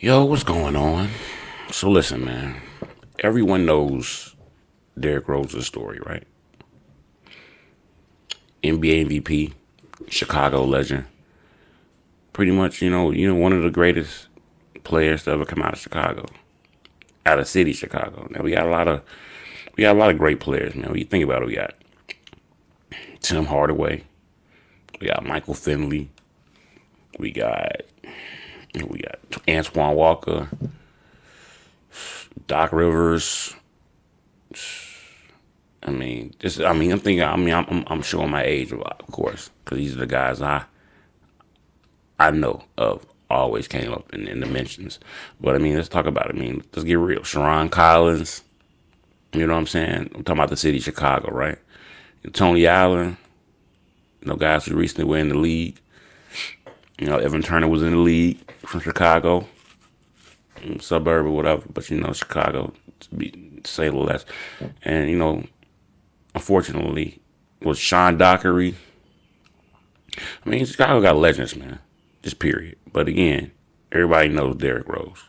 Yo, what's going on? So listen, man. Everyone knows Derrick Rose's story, right? NBA MVP, Chicago legend. Pretty much, one of the greatest players to ever come out of Chicago, out of city Chicago. Now we got a lot of great players, man. When you think about it, we got Tim Hardaway, we got Michael Finley, we got Antoine Walker, Doc Rivers. I'm showing my age a lot, of course, because these are the guys I know of. Always came up in the mentions, but let's talk about it. Let's get real. Sharon Collins, you know what I'm saying? I'm talking about the city of Chicago, right? Tony Allen, guys who recently were in the league. Evan Turner was in the league from Chicago, suburb or whatever, but Chicago, to say the less. And, unfortunately, was Sean Dockery. Chicago got legends, man. Just period. But again, everybody knows Derrick Rose.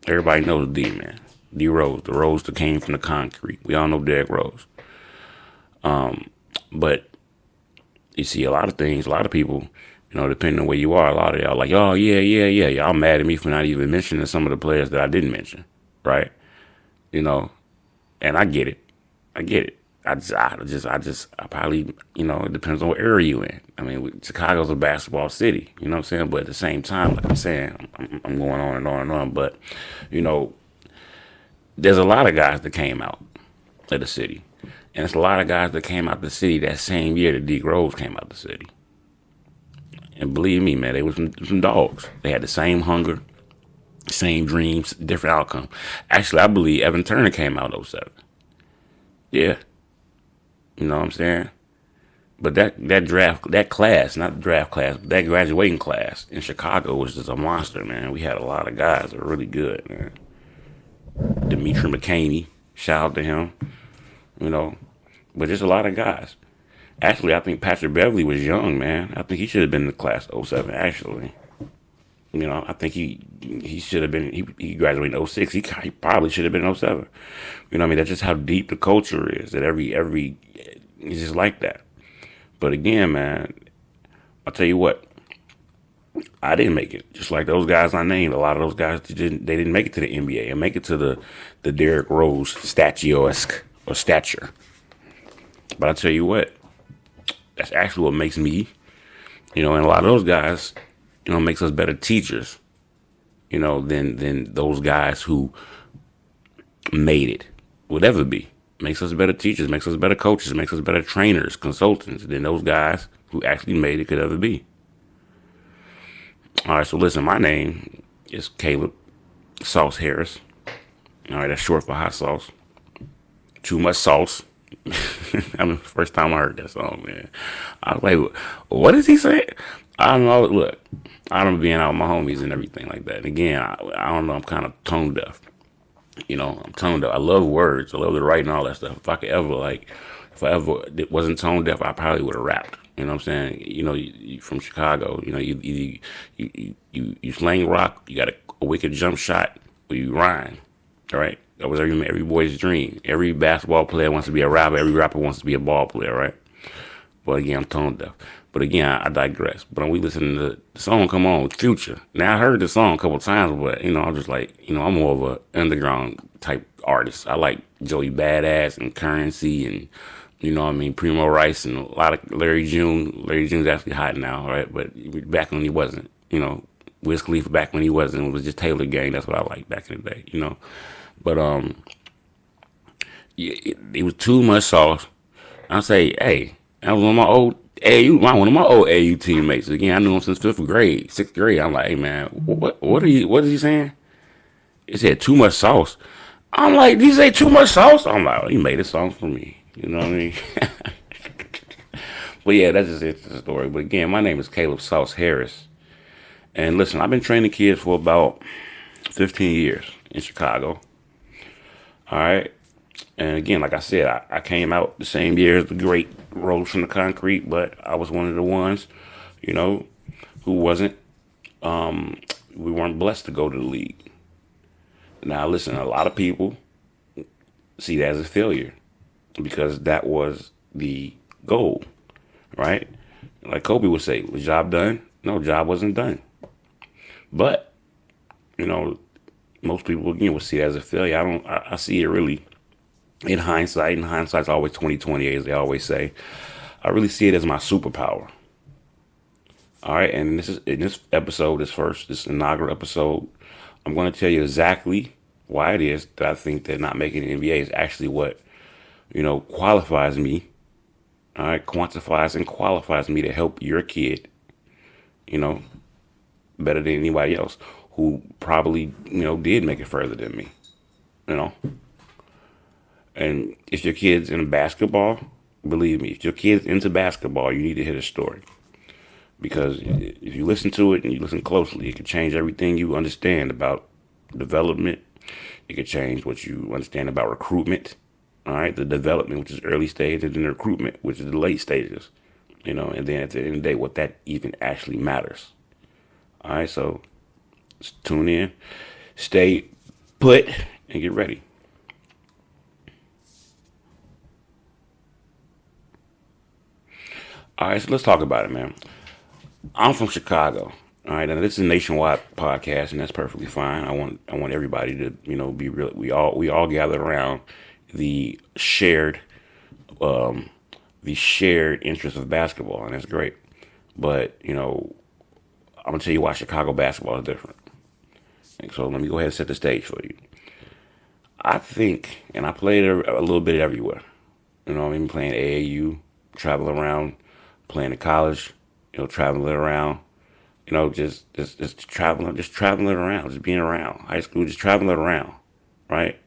Everybody knows D, man. D Rose, the Rose that came from the concrete. We all know Derrick Rose. But you see a lot of things, a lot of people, depending on where you are, a lot of y'all like, oh, yeah. Y'all mad at me for not even mentioning some of the players that I didn't mention, right? And I get it. I probably, it depends on what area you in. Chicago's a basketball city, you know what I'm saying? But at the same time, like I'm saying, I'm going on and on and on. But, there's a lot of guys that came out of the city. And it's a lot of guys that came out of the city that same year that D Rose came out of the city. And believe me, man, they was some dogs. They had the same hunger, same dreams, different outcome. Actually, I believe Evan Turner came out in '07. Yeah. You know what I'm saying? But that class, not the draft class, but that graduating class in Chicago was just a monster, man. We had a lot of guys that were really good, man. Dimitri McCaney, shout out to him. But just a lot of guys. Actually, I think Patrick Beverly was young, man. I think he should have been in the class '07, actually. I think he should have been, he graduated in '06. He probably should have been in '07. That's just how deep the culture is, that every, it's just like that. But again, man, I'll tell you what, I didn't make it. Just like those guys I named, a lot of those guys, they didn't make it to the NBA and make it to the Derrick Rose statuesque or stature. But I'll tell you what, that's actually what makes me, and a lot of those guys, makes us better teachers, than those guys who made it would ever be. Makes us better teachers, makes us better coaches, makes us better trainers, consultants than those guys who actually made it could ever be. All right, so listen, my name is Caleb Sauce Harris. All right, that's short for hot sauce. Too much sauce. First time I heard that song, man, I was like, what is he saying? I don't know. Look, I don't being out with my homies and everything like that. And again, I don't know. I'm kind of tone deaf. I'm tone deaf. I love words. I love the writing and all that stuff. If I ever wasn't tone deaf, I probably would have rapped. You know what I'm saying? You from Chicago. You slang rock. You got a wicked jump shot. Or you rhyme. All right. That was every boy's dream. Every basketball player wants to be a rapper. Every rapper wants to be a ball player, right? But again, I'm tone deaf. But again, I digress. But when we listen to the song "Come On" with Future, now I heard the song a couple of times, but I'm just like, I'm more of a underground type artist. I like Joey Badass and Currency and Primo Rice and a lot of Larry June. Larry June's actually hot now, right? But back when he wasn't, Wiz Khalifa back when he wasn't, it was just Taylor Gang. That's what I liked back in the day, But it was too much sauce. I say, hey, that was one of my old AU teammates. Again, I knew him since 5th grade, 6th grade. I'm like, hey man, what is he saying? He said too much sauce. I'm like, did he say too much sauce? I'm like, he made a song for me. You know what I mean? But yeah, that's just it, the story. But again, my name is Caleb Sauce Harris. And listen, I've been training kids for about 15 years in Chicago. All right. And again, like I said, I came out the same year as the great Rose from the concrete, but I was one of the ones, who wasn't we weren't blessed to go to the league. Now, listen, a lot of people see that as a failure because that was the goal, right? Like Kobe would say, was job done? No, job wasn't done. But, most people, would see it as a failure. I see it really in hindsight, and hindsight's always 20/20, as they always say. I really see it as my superpower. All right, and this is in this episode, this inaugural episode, I'm going to tell you exactly why it is that I think that not making the NBA is actually what, qualifies me. All right, quantifies and qualifies me to help your kid, better than anybody else who probably, did make it further than me, And if your kid's in basketball, believe me, if your kid's into basketball, you need to hear the story. Because if you listen to it and you listen closely, it can change everything you understand about development. It can change what you understand about recruitment. All right, the development, which is early stage, and then the recruitment, which is the late stages. And then at the end of the day, what that even actually matters. All right, so tune in, stay put, and get ready. All right, so let's talk about it, man. I'm from Chicago. All right, and this is a nationwide podcast, and that's perfectly fine. I want everybody to, be real. We all gather around the shared interest of basketball, and that's great. But I'm gonna tell you why Chicago basketball is different. And so let me go ahead and set the stage for you. I think, and I played a little bit everywhere. Playing AAU, traveling around, playing in college, traveling around, just traveling around, just being around. High school, just traveling around, right?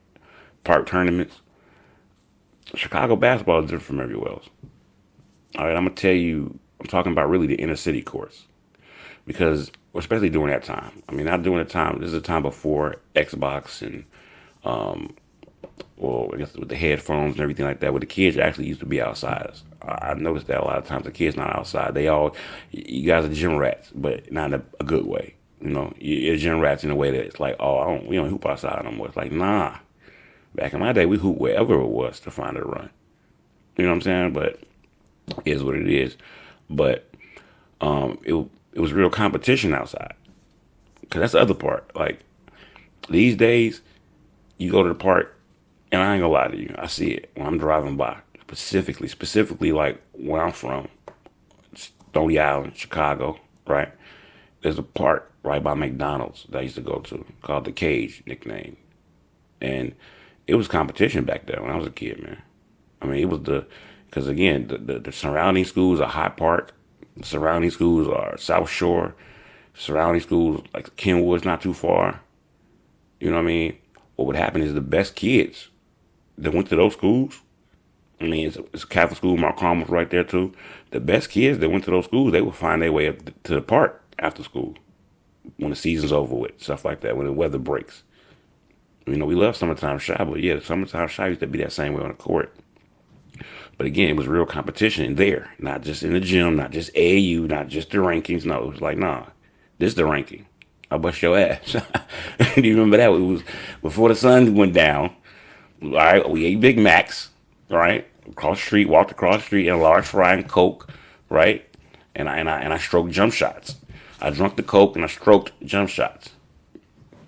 Park tournaments. Chicago basketball is different from everywhere else. All right, I'm going to tell you, I'm talking about really the inner city courts. Because, especially during that time. I mean, not during the time, this is a time before Xbox and, I guess with the headphones and everything like that, where the kids actually used to be outside. I noticed that a lot of times the kids not outside. You guys are gym rats, but not in a good way. You're gym rats in a way that it's like, we don't hoop outside no more. It's like, nah. Back in my day, we hooped wherever it was to find a run. You know what I'm saying? But it is what it is. But it was real competition outside. Because that's the other part. Like, these days, you go to the park, and I ain't gonna lie to you, I see it when I'm driving by. Specifically like where I'm from, Stony Island, Chicago, right? There's a park right by McDonald's that I used to go to called the Cage, nickname. And it was competition back there when I was a kid, man. I mean, it was because again, the surrounding schools are High Park, the surrounding schools are South Shore, surrounding schools like Kenwood's not too far. You know what I mean? What would happen is the best kids that went to those schools, I mean, it's a Catholic school, Mark Carm was right there too. The best kids that went to those schools, they would find their way up to the park after school when the season's over with, stuff like that, when the weather breaks. We love summertime shy, but yeah, the summertime shy used to be that same way on the court. But again, it was real competition there, not just in the gym, not just AAU, not just the rankings. No, it was like, nah, this is the ranking. I'll bust your ass. Do you remember that? It was before the sun went down. All right, we ate Big Macs, right? Walked across the street in a large fry and Coke, right? And I stroked jump shots. I drank the Coke and I stroked jump shots.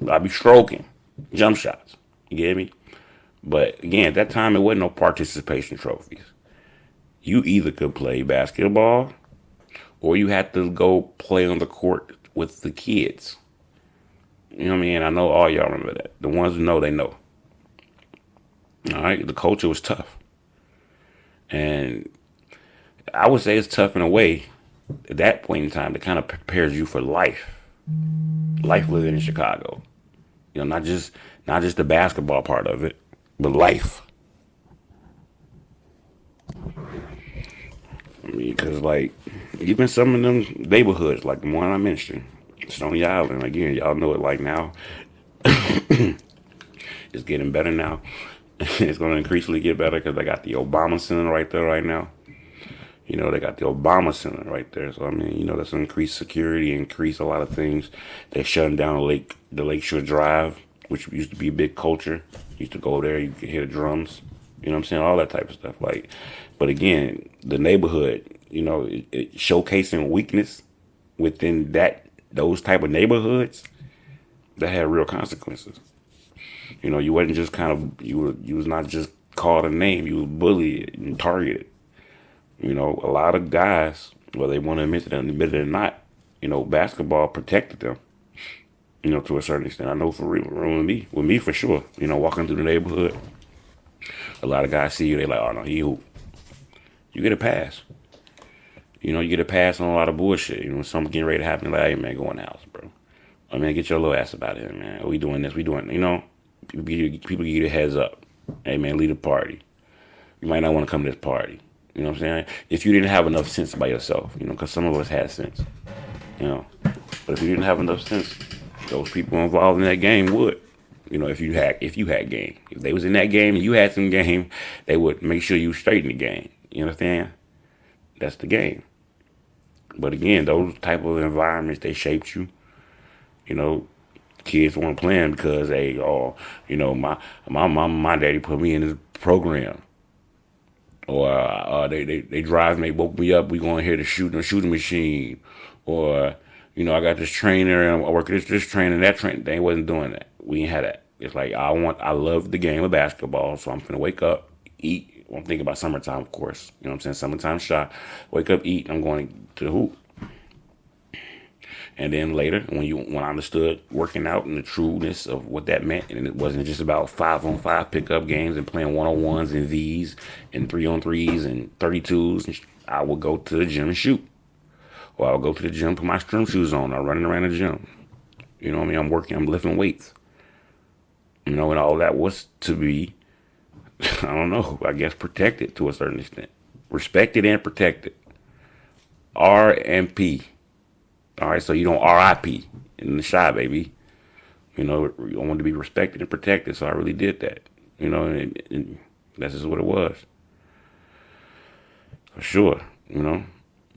I'd be stroking jump shots. You get me? But again, at that time, it wasn't no participation trophies. You either could play basketball or you had to go play on the court with the kids. You know what I mean? I know all y'all remember that. The ones who know, they know. All right? The culture was tough. And I would say it's tough in a way at that point in time that kind of prepares you for life. Life living in Chicago. Not just the basketball part of it, but life. I mean, because like, even some of them neighborhoods, like the one I mentioned, Stony Island, again, y'all know it like now. It's getting better now. It's going to increasingly get better because I got the Obama Center right there right now. You know, they got the Obama Center right there. So, I mean, you know, that's increased security, increased a lot of things. They're shutting down the Lakeshore Drive, which used to be a big culture. Used to go there, you could hear the drums. You know what I'm saying? All that type of stuff. Like, but again, the neighborhood, you know, it showcasing weakness within those type of neighborhoods that had real consequences. You know, you wasn't just you was not just called a name, you was bullied and targeted. You know, a lot of guys, whether they want to admit it or not, you know, basketball protected them. You know, to a certain extent. I know for real, with me for sure. You know, walking through the neighborhood, a lot of guys see you, they like, oh no, he hoop. You get a pass. You know, you get a pass on a lot of bullshit. You know, when something getting ready to happen, like, hey man, go in the house, bro. I mean, get your little ass about it, man. We doing this, you know. People give you the heads up. Hey man, leave the party. You might not want to come to this party. You know what I'm saying? If you didn't have enough sense by yourself, you know, because some of us had sense, you know. But if you didn't have enough sense, those people involved in that game would. You know, if you had game. If they was in that game and you had some game, they would make sure you straight in the game. You understand? That's the game. But again, those type of environments, they shaped you. You know, kids want to play them because they, you know, my mom, my daddy put me in this program. Or they drive me, woke me up, we going here to shoot in a shooting machine. Or, you know, I got this trainer and I work at this trainer and that trainer. They wasn't doing that. We ain't had that. It's like I love the game of basketball, so I'm finna wake up, eat. I'm thinking about summertime, of course. You know what I'm saying? Summertime shot. Wake up, eat, I'm going to the hoop. And then later, when I understood working out and the trueness of what that meant, and it wasn't just about 5-on-5 pickup games and playing 1-on-1s and Vs and 3-on-3s and 32s, I would go to the gym and shoot. Or I would go to the gym, put my swim shoes on, I'm running around the gym. You know what I mean? I'm lifting weights. You know, and all that was to be, I don't know, I guess protected to a certain extent. Respected and protected. R and P. All right, so you don't RIP in the shot, baby. You know, I wanted to be respected and protected, so I really did that. You know, and that's just what it was. For sure, you know.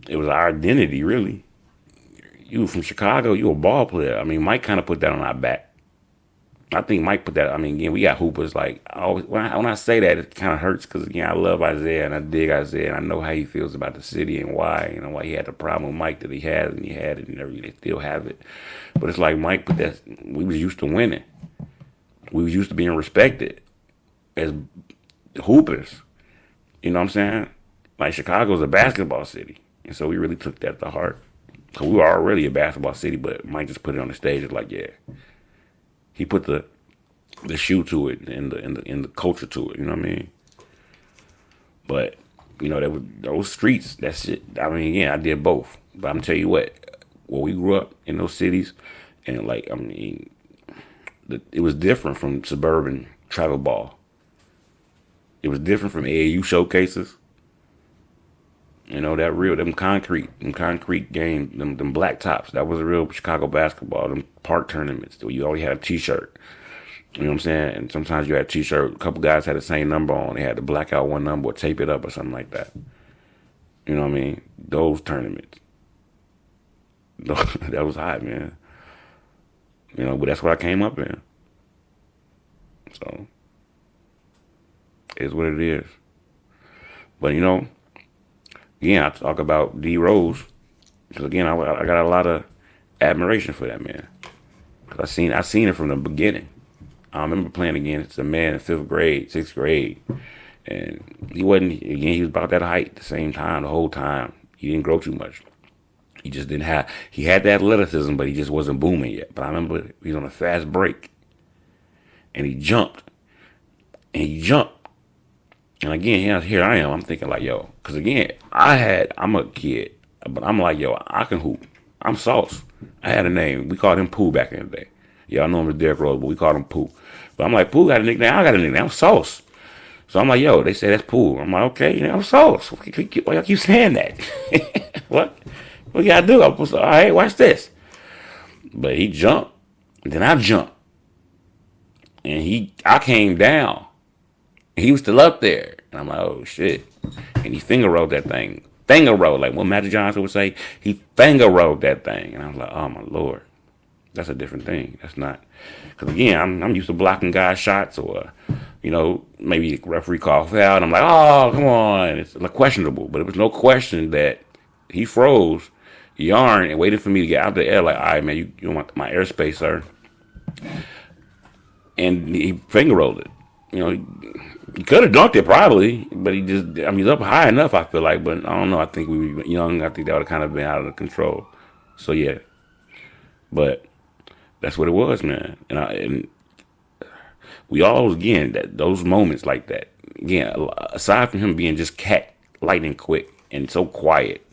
It was our identity, really. You from Chicago, you a ball player. I mean, Mike kind of put that on our back. I think Mike put that, I mean, again, we got hoopers. Like, when I say that, it kind of hurts because, again, I love Isaiah and I dig Isaiah and I know how he feels about the city and why, you know, why he had the problem with Mike that he had and he had it and they still have it. But it's like Mike put that, we was used to winning. We was used to being respected as hoopers. You know what I'm saying? Like, Chicago's a basketball city. And so we really took that to heart. So we were already a basketball city, but Mike just put it on the stage. It's like, yeah. He put the shoe to it and the culture to it, you know what I mean? But, you know, those streets, that's it. I mean, yeah, I did both. But I'm gonna tell you what, where we grew up in those cities, and like, I mean, it was different from suburban travel ball. It was different from AAU showcases. You know, them concrete games, them black tops. That was a real Chicago basketball. Them park tournaments where you always had a t-shirt. You know what I'm saying? And sometimes you had a t-shirt. A couple guys had the same number on. They had to black out one number or tape it up or something like that. You know what I mean? Those tournaments. That was hot, man. You know, but that's what I came up in. So, it's what it is. But, you know, again, I talk about D Rose because again, I got a lot of admiration for that man. Cause I seen it from the beginning. I remember playing against a man in 5th grade, 6th grade, and he was about that height at the same time the whole time. He didn't grow too much. He just didn't have. He had the athleticism, but he just wasn't booming yet. But I remember he was on a fast break, and he jumped, And again, here I am. I'm thinking like, yo, because again, I'm a kid, but I'm like, yo, I can hoop. I'm Sauce. I had a name. We called him Pooh back in the day. Y'all know him as Derrick Rose, but we called him Pooh. But I'm like, Pooh got a nickname. I got a nickname. I'm Sauce. So I'm like, yo, they say that's Pooh. I'm like, okay, you know, I'm Sauce. Why y'all keep saying that? What you gotta do? I'm supposed to, all right, watch this. But he jumped. And then I jumped. And I came down. He was still up there. And I'm like, oh, shit. And he finger rolled that thing finger rolled, like what Magic Johnson would say. He finger rolled that thing, and I was like, oh my Lord, that's a different thing. That's not, because again, I'm used to blocking guys' shots, or maybe the referee called foul, and I'm like, oh come on, it's like questionable, but it was no question that he froze, yarn, and waited for me to get out the air. Like, all right, man, you want my airspace, sir? And he finger rolled it. He could have dunked it probably, but he's up high enough, I feel like. But I don't know. I think we were young. I think that would have kind of been out of control. So, yeah. But that's what it was, man. And we all, again, those moments like that. Again, aside from him being just cat lightning quick and so quiet,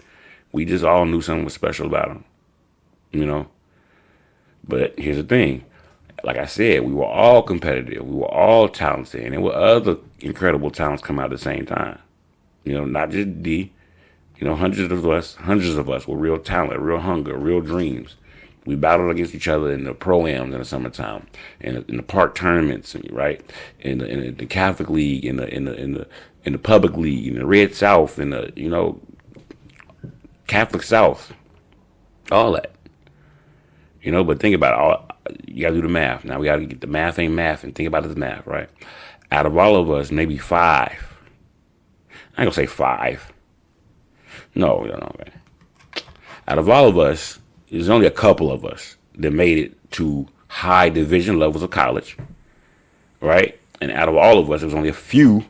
we just all knew something was special about him. But here's the thing. Like I said, we were all competitive. We were all talented. And there were other incredible talents come out at the same time. Not just D. Hundreds of us with real talent, real hunger, real dreams. We battled against each other in the pro-ams in the summertime, in the park tournaments, right? In the Catholic League, in the public league, in the Red South, in the Catholic South, all that. But think about it. You got to do the math. Now we got to get the math ain't math, and think about this math, right? Out of all of us, maybe 5. I ain't gonna say 5. No, man. Out of all of us, there's only a couple of us that made it to high division levels of college, right? And out of all of us, there was only a few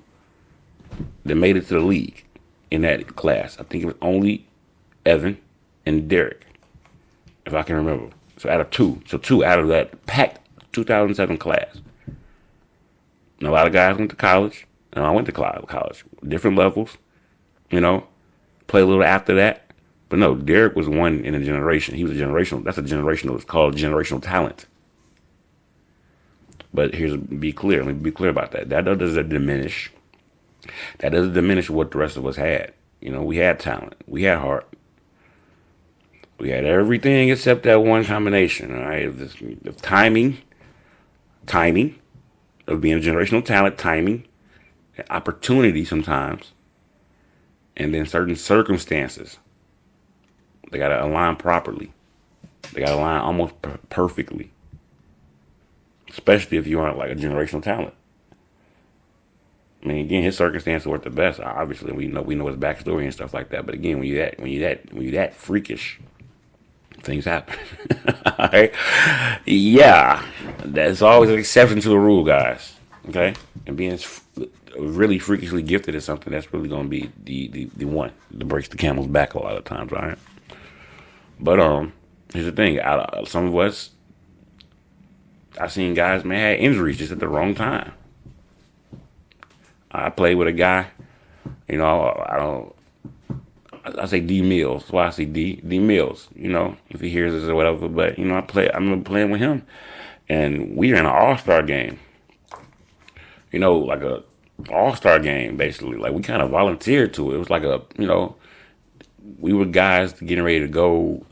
that made it to the league in that class. I think it was only Evan and Derrick, if I can remember. So out of 2. So 2 out of that packed 2007 class. And a lot of guys went to college. And I went to college. Different levels. Play a little after that. But no, Derrick was one in a generation. He was a generational. That's a generational. It's called generational talent. But let me be clear about that. That doesn't diminish. That doesn't diminish what the rest of us had. We had talent. We had heart. We had everything except that one combination, all right? Of timing, of being a generational talent, timing, opportunity sometimes, and then certain circumstances. They got to align properly. They got to align almost perfectly, especially if you aren't like a generational talent. I mean, again, his circumstances weren't the best. Obviously, we know his backstory and stuff like that. But again, when you that freakish, things happen. All right? Yeah, that's always an exception to the rule, guys. Okay, and being really freakishly gifted is something that's really going to be the one that breaks the camel's back a lot of times. All right, but here's the thing: some of us, I've seen guys had injuries just at the wrong time. I played with a guy, I say D Mills. That's why I say D Mills, if he hears this or whatever. But, I remember playing with him. And we were in an all-star game. Like a all-star game, basically. Like, we kind of volunteered to it. It was like we were guys getting ready to go,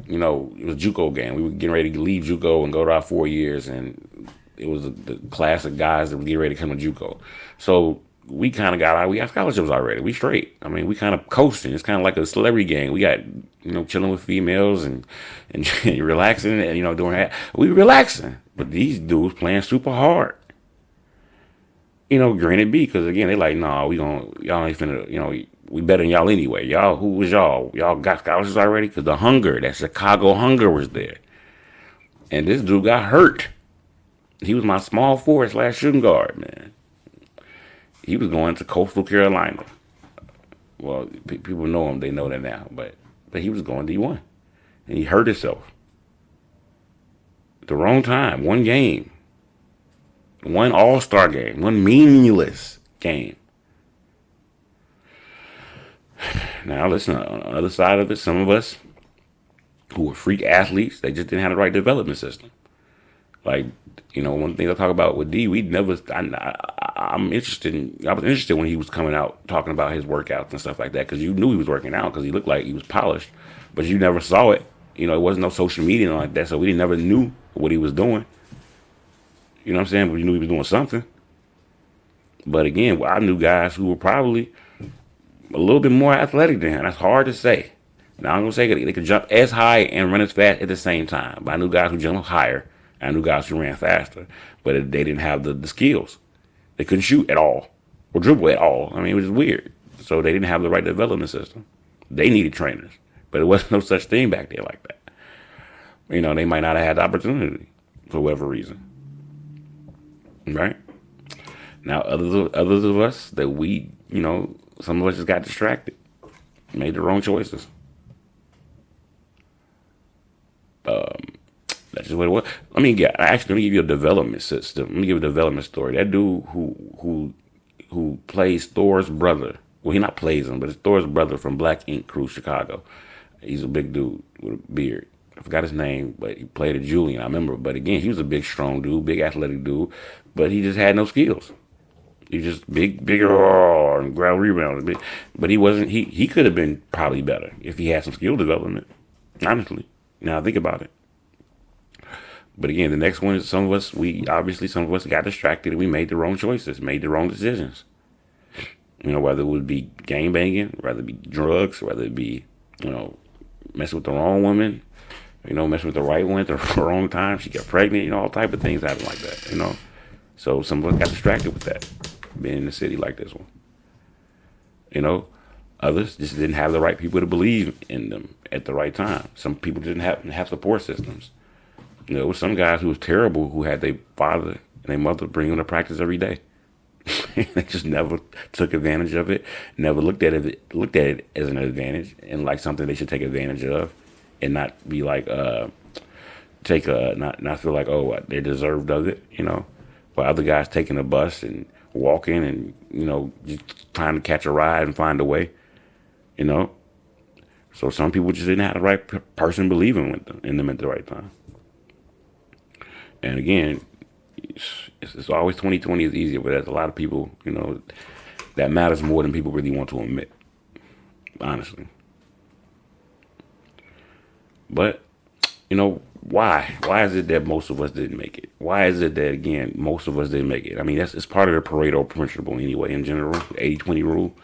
it was a JUCO game. We were getting ready to leave JUCO and go to our 4 years. And it was the class of guys that were getting ready to come to JUCO. So we kind of we got scholarships already. We straight. I mean, we kind of coasting. It's kind of like a celebrity game. We got, chilling with females and relaxing and, doing that. We relaxing. But these dudes playing super hard. Granted B, because again, they like, nah, y'all ain't finna, we better than y'all anyway. Y'all, who was y'all? Y'all got scholarships already? Because the hunger, that Chicago hunger was there. And this dude got hurt. He was my small forward / shooting guard, man. He was going to Coastal Carolina. Well, people know him. They know that now. But he was going D1. And he hurt himself. At the wrong time. One game. One all-star game. One meaningless game. Now, listen, on the other side of it, some of us who were freak athletes, they just didn't have the right development system. Like, one thing I talk about with D, I was interested when he was coming out talking about his workouts and stuff like that, because you knew he was working out because he looked like he was polished, but you never saw it. It wasn't no social media like that, so we never knew what he was doing. You know what I'm saying? But we knew he was doing something. But again, I knew guys who were probably a little bit more athletic than him. That's hard to say. Now, I'm going to say they could jump as high and run as fast at the same time. But I knew guys who jumped higher. I knew guys who ran faster. But they didn't have the skills. They couldn't shoot at all or dribble at all. I mean, it was weird. So they didn't have the right development system. They needed trainers. But there wasn't no such thing back there like that. You know, they might not have had the opportunity for whatever reason. Right? Now, others of us that we, you know, some of us just got distracted. Made the wrong choices. That's just what it was. Let me give you a development system. Let me give you a development story. That dude who plays Thor's brother. Well, he not plays him, but it's Thor's brother from Black Ink Crew, Chicago. He's a big dude with a beard. I forgot his name, but he played at Julian. I remember. But again, he was a big, strong dude, big athletic dude, but he just had no skills. He was just bigger, and ground rebound. But he wasn't. He could have been probably better if he had some skill development. Honestly, now think about it. But again, the next one is some of us got distracted and we made the wrong choices, made the wrong decisions. You know, whether it would be gang banging, whether it be drugs, whether it be, you know, messing with the wrong woman, you know, messing with the right one at the wrong time. She got pregnant, you know, all type of things happen like that, you know. So some of us got distracted with that, being in the city like this one. You know, others just didn't have the right people to believe in them at the right time. Some people didn't have support systems. You know, there were some guys who was terrible who had their father and their mother bring them to practice every day. They just never took advantage of it, never looked at it as an advantage and like something they should take advantage of and not be like, not feel like, oh, they deserved of it, you know. While other guys taking a bus and walking and, you know, just trying to catch a ride and find a way, you know. So some people just didn't have the right person believing in them at the right time. And again, it's always 2020 is easier, but there's a lot of people, you know, that matters more than people really want to admit, honestly. But, you know, why? Why is it that most of us didn't make it? Why is it that, again, most of us didn't make it? I mean, it's part of the Pareto principle anyway, in general, the 80-20 rule,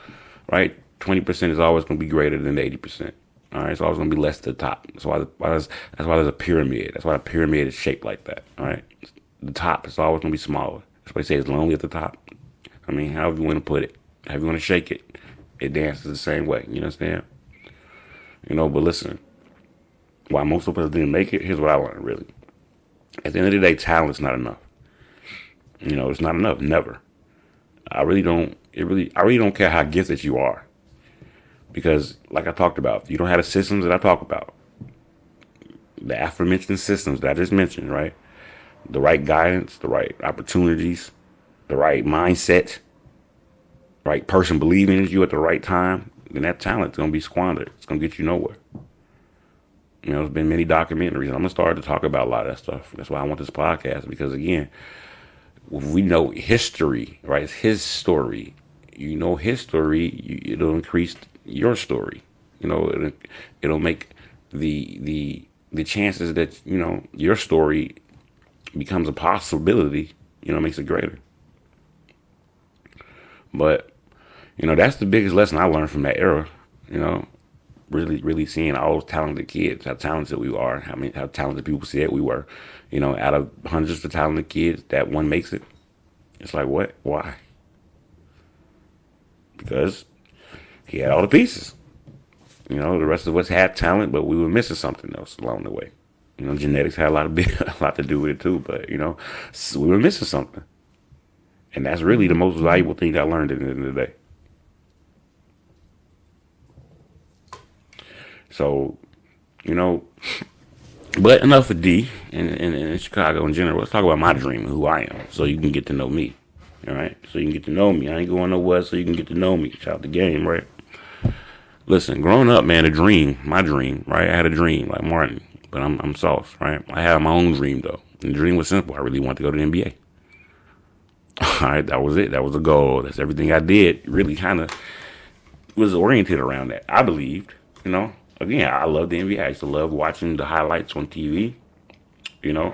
right? 20% is always going to be greater than the 80%. All right, it's always going to be less to the top. That's why there's a pyramid. That's why a pyramid is shaped like that. All right, the top is always going to be smaller. That's why they say it's lonely at the top. I mean, however you want to put it, however you want to shake it, it dances the same way. You understand? You know, but listen, why most of us didn't make it, here's what I learned, really. At the end of the day, talent's not enough. You know, it's not enough, never. I really don't care how gifted you are. Because, like I talked about, you don't have the systems that I talk about. The aforementioned systems that I just mentioned, right? The right guidance, the right opportunities, the right mindset, right person believing in you at the right time, then that talent's going to be squandered. It's going to get you nowhere. You know, there's been many documentaries. I'm going to start to talk about a lot of that stuff. That's why I want this podcast. Because, again, we know history, right? It's his story. You know history, it'll increase your story. You know, it'll make the chances that, you know, your story becomes a possibility, you know, makes it greater. But, you know, that's the biggest lesson I learned from that era, you know, really seeing all those talented kids, how talented we are, how talented people said we were. You know, out of hundreds of talented kids, that one makes it. It's like, what? Why? Because he had all the pieces. You know, the rest of us had talent, but we were missing something else along the way. You know, genetics had a lot to do with it too, but, you know, so we were missing something. And that's really the most valuable thing I learned at the end of the day. So, you know, but enough of D and Chicago in general. Let's talk about my dream and who I am so you can get to know me. All right? So you can get to know me. I ain't going nowhere so you can get to know me. Shout out the game, right? Listen, growing up, man, my dream, right? I had a dream like Martin, but I'm sauce, right? I had my own dream, though. And the dream was simple. I really wanted to go to the NBA. All right, that was it. That was the goal. That's everything I did. Really kind of was oriented around that. I believed, you know. Again, I love the NBA. I used to love watching the highlights on TV. You know,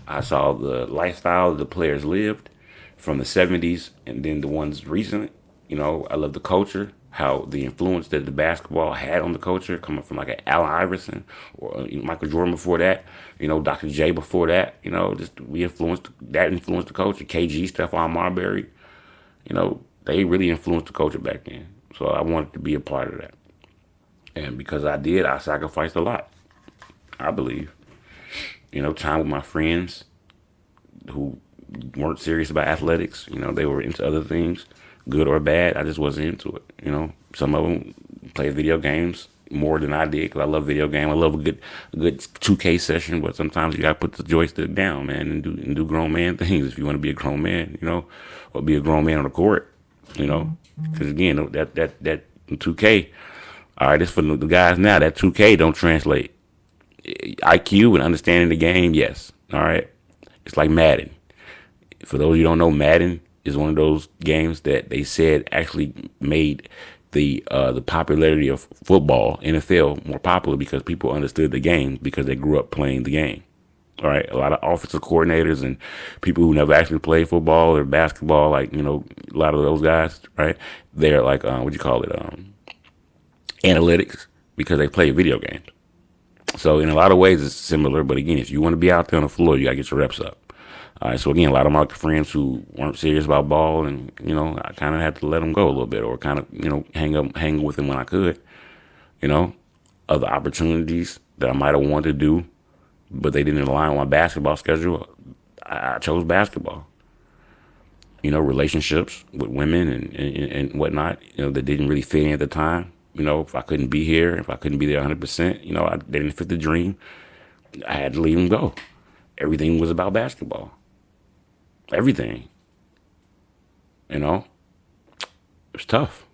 I saw the lifestyle the players lived from the 70s and then the ones recent. You know, I love the culture, how the influence that the basketball had on the culture, coming from like an Allen Iverson or Michael Jordan before that, Dr. J before that, just influenced the culture. KG, Stephon Marbury, they really influenced the culture back then. So I wanted to be a part of that. And because I did, I sacrificed a lot, I believe. Time with my friends who weren't serious about athletics. They were into other things, good or bad. I just wasn't into it. Some of them played video games more than I did because I love video game. I love a good 2K session, but sometimes you got to put the joystick down, man, and do grown man things if you want to be a grown man, or be a grown man on the court, because again, that 2K. All right, this for the guys now. That 2K don't translate. IQ and understanding the game, yes. All right. It's like Madden. For those of you who don't know, Madden is one of those games that they said actually made the popularity of football, NFL, more popular because people understood the game because they grew up playing the game. All right. A lot of offensive coordinators and people who never actually played football or basketball, like, a lot of those guys, right? They're like, analytics because they play video games. So in a lot of ways, it's similar. But again, if you want to be out there on the floor, you got to get your reps up. All right. So again, a lot of my friends who weren't serious about ball, and I kind of had to let them go a little bit, or kind of hang with them when I could. Other opportunities that I might have wanted to do, but they didn't align with my basketball schedule. I chose basketball. Relationships with women and whatnot, that didn't really fit in at the time. If I couldn't be here, if I couldn't be there 100%, they didn't fit the dream. I had to leave them go. Everything was about basketball. Everything. It was tough.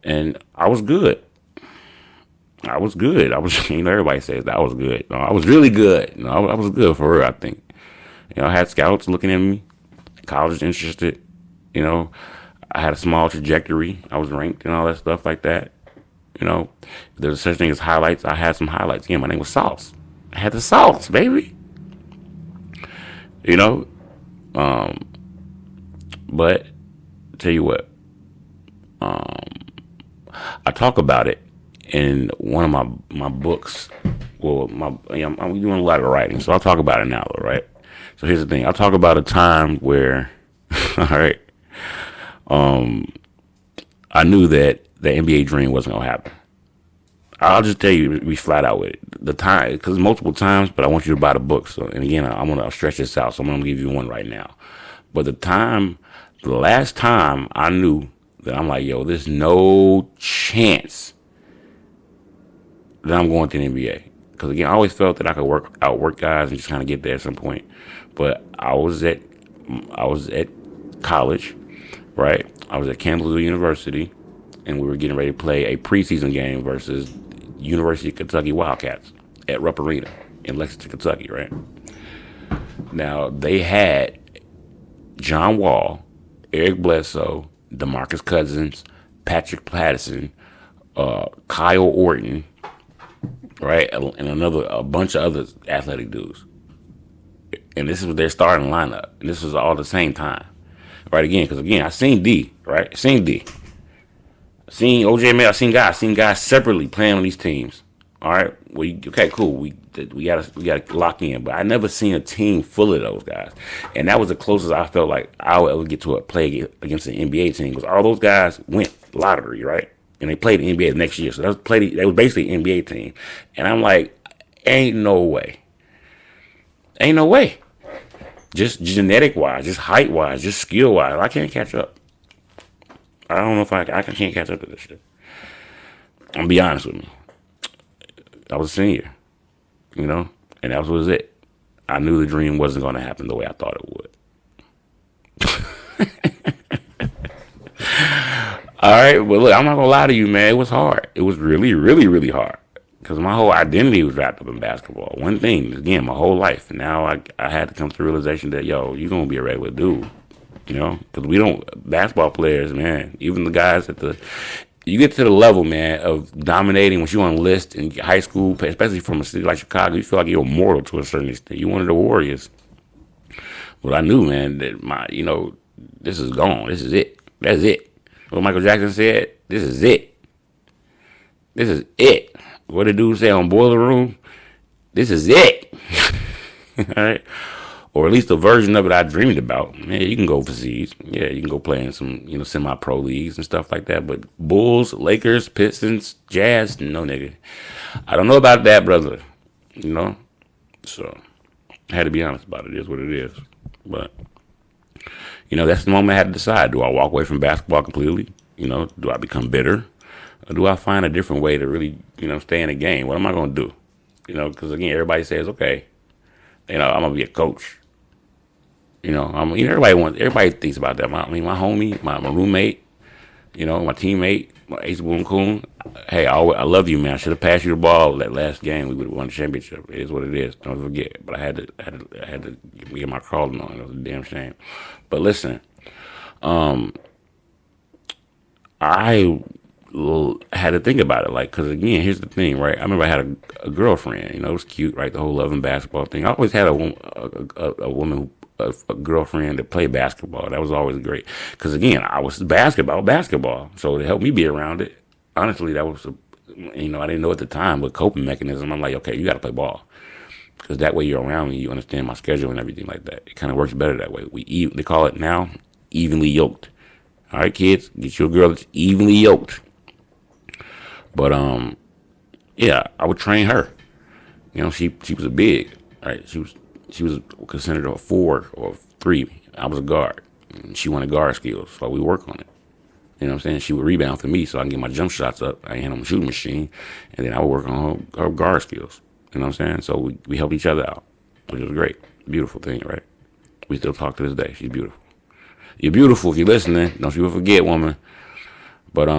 And I was good. Everybody says that I was good. No, I was really good. I was good for her, I think. I had scouts looking at me. College interested. I had a small trajectory. I was ranked and all that stuff like that. If there's such thing as highlights, I had some highlights. Again, my name was Sauce. I had the sauce, baby. But tell you what, I talk about it in one of my books. Well, I'm doing a lot of writing, so I'll talk about it now, though, right? So here's the thing. I'll talk about a time where, all right, I knew that the NBA dream wasn't going to happen. I'll just tell you, be flat out with it. The time, because multiple times, but I want you to buy the book. So, and again, I'm going to stretch this out, so I'm going to give you one right now. But the last time I knew that I'm like, yo, there's no chance that I'm going to the NBA. Because again, I always felt that I could outwork guys and just kind of get there at some point. But I was at college, right? I was at Campbellsville University, and we were getting ready to play a preseason game versus University of Kentucky Wildcats at Rupp Arena in Lexington, Kentucky, right? Now, they had John Wall, Eric Bledsoe, DeMarcus Cousins, Patrick Patterson, Kyle Orton, right? And a bunch of other athletic dudes. And this is their starting lineup. And this was all the same time. Right, because I seen D, right? Seen OJ Mayo, I seen guys separately playing on these teams. All right. Okay, cool. We gotta lock in. But I never seen a team full of those guys. And that was the closest I felt like I would ever get to play against an NBA team. Because all those guys went lottery, right? And they played the NBA the next year. So that was basically an NBA team. And I'm like, ain't no way. Just genetic-wise, just height-wise, just skill-wise, I can't catch up. I don't know if I can't catch up to this shit. I'm going to be honest with me. I was a senior, and that was it. I knew the dream wasn't going to happen the way I thought it would. All right, well, look, I'm not going to lie to you, man. It was hard. It was really, really, really hard. Because my whole identity was wrapped up in basketball. One thing, again, my whole life. And now I had to come to the realization that, yo, you're going to be a regular dude. Because basketball players, man, even the guys you get to the level, man, of dominating when you're on a list in high school, especially from a city like Chicago, you feel like you're immortal to a certain extent. You're one of the Warriors. But I knew, man, that this is gone. This is it. That's it. What Michael Jackson said, this is it. This is it. What the dude say on Boiler Room, this is it. All right? Or at least a version of it I dreamed about. Yeah, you can go overseas. Yeah, you can go play in some, semi-pro leagues and stuff like that. But Bulls, Lakers, Pistons, Jazz, no nigga. I don't know about that, brother. So I had to be honest about it. It is what it is. But, that's the moment I had to decide. Do I walk away from basketball completely? Do I become bitter? Or do I find a different way to really, stay in the game? What am I going to do? Because, again, everybody says, okay, I'm going to be a coach. Everybody thinks about that. My homie, my roommate, my teammate, my Ace Boom Coon. Hey, I love you, man. I should have passed you the ball that last game. We would have won the championship. It is what it is. Don't forget. But I had to get my calling on. It was a damn shame. But listen, I had to think about it, because again, here's the thing, right? I remember I had a girlfriend, it was cute, right? The whole love and basketball thing. I always had a woman, a girlfriend that played basketball. That was always great, because again, I was basketball. So to help me be around it, honestly, that was, I didn't know at the time, but coping mechanism. I'm like, okay, you got to play ball, because that way you're around me, you understand my schedule and everything like that. It kind of works better that way. They call it now evenly yoked. All right, kids, get you a girl that's evenly yoked. But yeah, I would train her. She was a big, right? She was considered a 4 or 3. I was a guard. She wanted guard skills, so we work on it. You know what I'm saying? She would rebound for me so I can get my jump shots up. I had on a shooting machine, and then I would work on her guard skills. You know what I'm saying? So we helped each other out, which was great. Beautiful thing, right? We still talk to this day. She's beautiful. You're beautiful if you're listening. Don't you ever forget, woman. But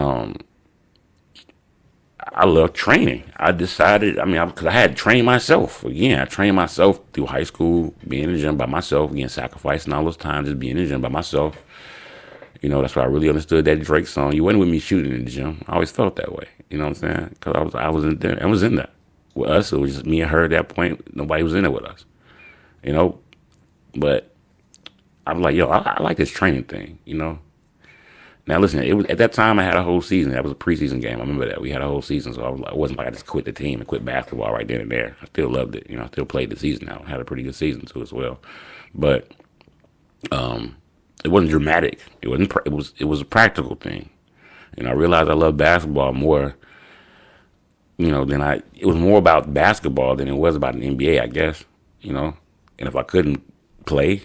I love training. I decided, because I had trained myself. Again, I trained myself through high school, being in the gym by myself, again, sacrificing all those times, just being in the gym by myself. That's why I really understood that Drake song. You wasn't with me shooting in the gym. I always felt that way. You know what I'm saying? Because I was in there. I was in there. With us, it was just me and her at that point. Nobody was in there with us. But I was like, yo, I like this training thing, Now listen, it was at that time I had a whole season. That was a preseason game. I remember that we had a whole season, so it wasn't like I just quit the team and quit basketball right then and there. I still loved it. I still played the season out. I had a pretty good season too as well, but it wasn't dramatic. It wasn't. It was a practical thing, and I realized I love basketball more. Than it was more about basketball than it was about an NBA, I guess. And if I couldn't play,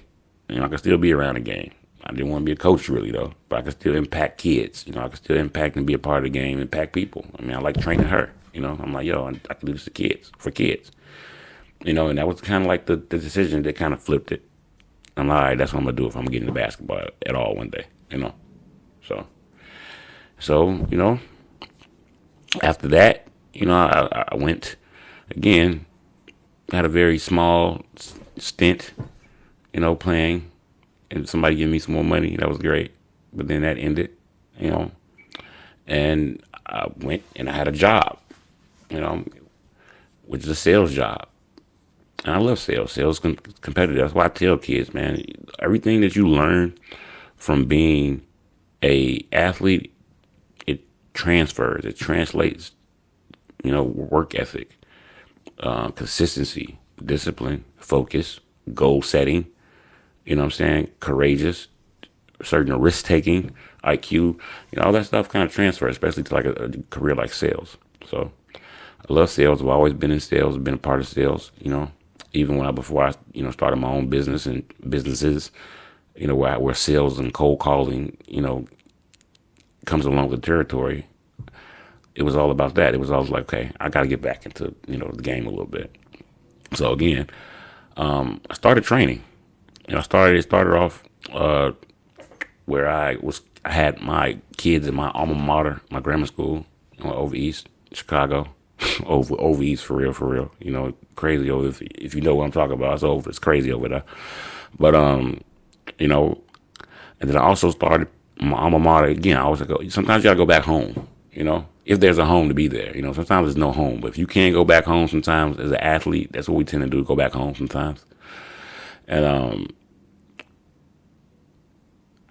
I could still be around the game. I didn't want to be a coach really though, but I could still impact kids. I could still impact and be a part of the game, impact people. I like training her. I'm like, yo, I can do this for kids. And that was kind of like the decision that kind of flipped it. I'm like, all right, that's what I'm gonna do if I'm getting into basketball at all one day. So after that, I went again. Had a very small stint, playing. And somebody gave me some more money. That was great. But then that ended, and I went and I had a job, which is a sales job. And I love sales. Sales competitive. That's why I tell kids, man, everything that you learn from being a athlete, it transfers. It translates, work ethic, consistency, discipline, focus, goal setting. You know what I'm saying? Courageous, certain risk taking, IQ, all that stuff kind of transfers, especially to like a career like sales. So I love sales. I've always been in sales, been a part of sales, even before I started my own business and businesses, where sales and cold calling, comes along with the territory. It was all about that. It was always like, okay, I got to get back into, the game a little bit. So again, I started training. It started off where I had my kids in my alma mater, my grammar school, over east, Chicago, over east for real. Crazy over. If you know what I'm talking about, it's crazy over there. But and then I also started my alma mater again. I always go. Sometimes you gotta go back home. If there's a home to be there. Sometimes there's no home, but if you can't go back home, sometimes as an athlete, that's what we tend to do. Go back home sometimes. And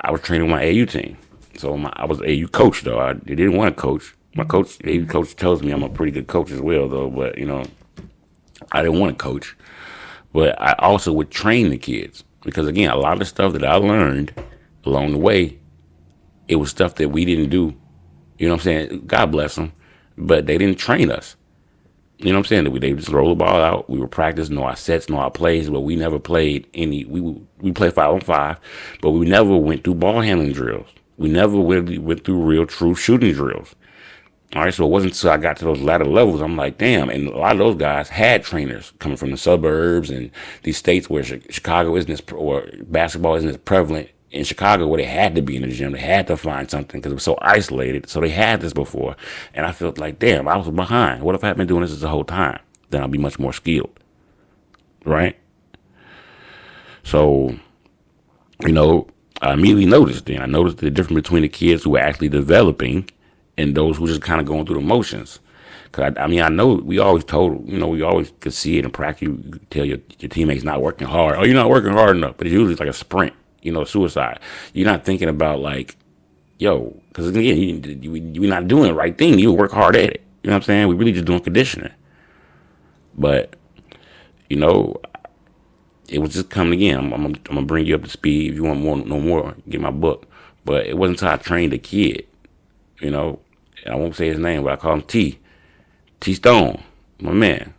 I was training my AU team. So I was AU coach though. I didn't want to coach. My coach, AU coach, tells me I'm a pretty good coach as well though. But I didn't want to coach. But I also would train the kids because again, a lot of stuff that I learned along the way, it was stuff that we didn't do. You know what I'm saying? God bless them, but they didn't train us. You know what I'm saying? They just roll the ball out. We were practicing, know our sets, know our plays, but we never played any. We played 5-on-5, but we never went through ball handling drills. We never went through real, true shooting drills. All right, so it wasn't until I got to those latter levels, I'm like, damn. And a lot of those guys had trainers coming from the suburbs and these states where Chicago isn't or basketball isn't as prevalent. In Chicago, where they had to be in the gym, they had to find something because it was so isolated. So they had this before, and I felt like, damn, I was behind. What if I had been doing this the whole time? Then I'll be much more skilled, right? So, I immediately noticed. Then I noticed the difference between the kids who were actually developing and those who just kind of going through the motions. Cause I know we always told, we always could see it in practice. You could tell your teammates not working hard. Oh, you're not working hard enough. But it's usually like a sprint. Suicide. You're not thinking about like, because again, you're not doing the right thing. You work hard at it. You know what I'm saying? We're really just doing conditioning. But, it was just coming again. I'm gonna bring you up to speed. If you want no more, get my book. But it wasn't until I trained a kid, I won't say his name, but I call him T Stone, my man.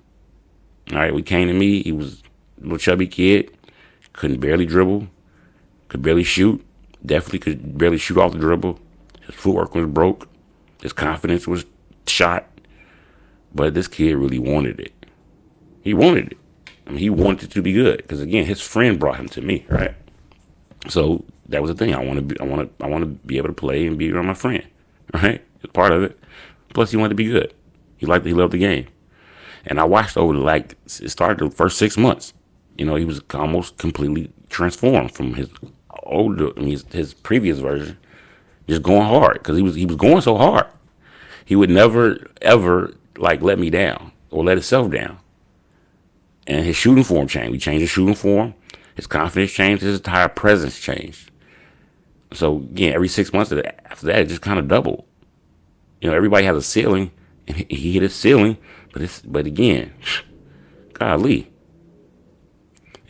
All right, we came to me. He was a little chubby kid, couldn't barely dribble. Could barely shoot. Definitely could barely shoot off the dribble. His footwork was broke. His confidence was shot. But this kid really wanted it. He wanted it. He wanted to be good because again, his friend brought him to me, right? So that was the thing. I want to be able to play and be around my friend, right? It's part of it. Plus, he wanted to be good. He loved the game, and I watched over it started the first 6 months. He was almost completely transformed from his his previous version, just going hard because he was going so hard. He would never ever let me down or let himself down. And his shooting form changed. We changed his shooting form. His confidence changed. His entire presence changed. So again, every 6 months after that, it just kind of doubled. Everybody has a ceiling, and he hit his ceiling, but again, golly.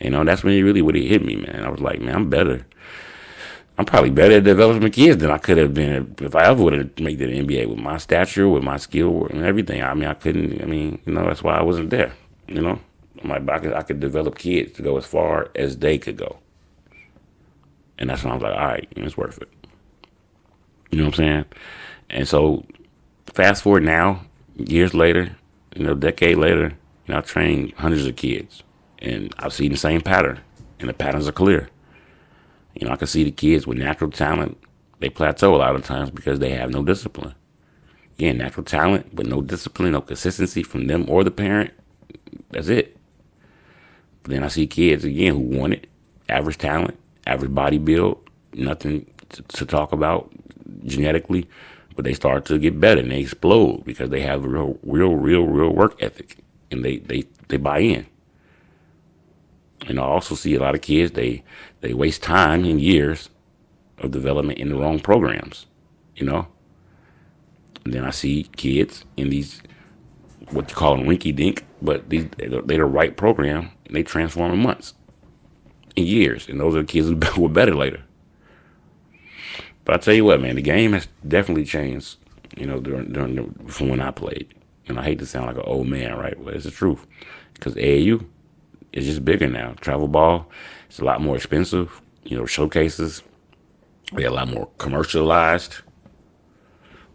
That's when he hit me, man. I was like, man, I'm better. I'm probably better at developing kids than I could have been if I ever would have made the NBA with my stature, with my skill, and everything. I couldn't. That's why I wasn't there. I'm like, I could develop kids to go as far as they could go, and that's when I was like, all right, it's worth it. You know what I'm saying? And so, fast forward now, years later, decade later, I've trained hundreds of kids, and I've seen the same pattern, and the patterns are clear. I can see the kids with natural talent, they plateau a lot of times because they have no discipline. Again, natural talent, but no discipline, no consistency from them or the parent, that's it. But then I see kids, again, who want it, average talent, average body build, nothing to talk about genetically, but they start to get better and they explode because they have a real work ethic, and they buy in. And I also see a lot of kids, they waste time and years of development in the wrong programs, And then I see kids in these, what you call them, rinky dink, but they're the right program, and they transform in months, in years. And those are the kids who were better later. But I tell you what, man, the game has definitely changed, from when I played. And I hate to sound like an old man, right? But it's the truth. Because AAU is just bigger now. Travel ball, it's a lot more expensive. Showcases, they're a lot more commercialized.